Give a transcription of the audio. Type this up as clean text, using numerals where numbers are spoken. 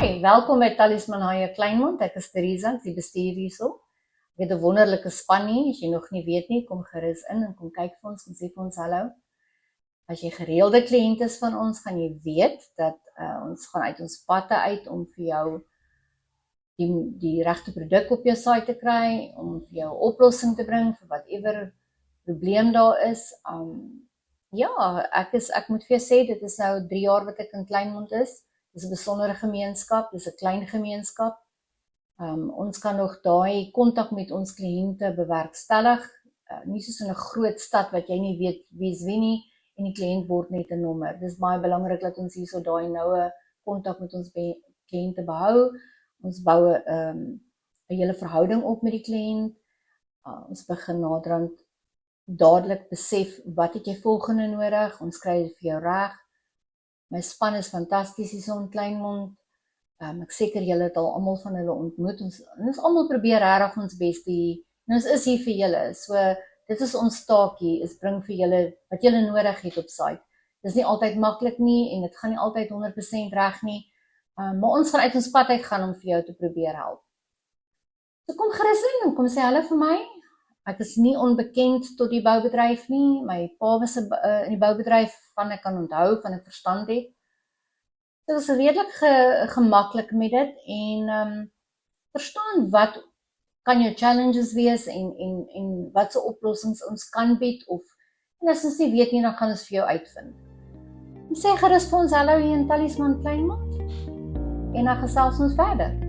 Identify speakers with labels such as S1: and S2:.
S1: Hi, welkom by Talisman Haie Kleinmond. Ek is Theresa, ek is die bestuur hierso. Ek het 'n wonderlike span hier. As jy nog nie weet nie, kom gerus in en kom kyk vir ons, kom sê vir ons hallo. As jy gereelde kliënt is van ons, gaan jy weet dat ons gaan uit ons patte uit om vir jou die regte produk op jou site te kry, om vir jou 'n oplossing te bring vir whatever probleem daar is. Ja, ek moet vir jou sê, dit is nou 3 jaar wat ek in Kleinmond is. Dis 'n besondere gemeenskap, dis 'n klein gemeenskap. Ons kan nog daai kontak met ons kliënte bewerkstellig, nie soos in 'n groot stad wat jy nie weet wie's wie nie en die kliënt word net 'n nommer. Dis baie belangrik dat ons hierso daai noue kontak met ons kliënte behou. Ons bou 'n hele verhouding op met die kliënt. Ons begin naderhand dadelik besef wat het jy volgende nodig, ons kry dit vir jou reg. My span is fantasties hier in Kleinmond. Ek seker julle het al almal van hulle ontmoet. Ons almal probeer regtig ons bes te hier. En ons is hier vir julle. So dit is ons taakie, is bring vir julle wat julle nodig het op site. Dis nie altyd maklik nie en dit gaan nie altyd 100% reg nie. Maar ons gaan uit ons pad uit gaan om vir jou te probeer help. So kom gerus in en kom sê hallo vir my. Ek is nie onbekend tot die boubedryf nie. My pa was in die boubedryf van ek kan onthou, van ek verstand het. Dit was redelik gemaklik met dit en verstaan wat kan jou challenges wees en wat se oplossings ons kan bied en as ons nie weet nie, dan gaan ons vir jou uitvind. En sê gerus vir ons hallo hier in Talisman Kleinmond en dan gesels ons verder.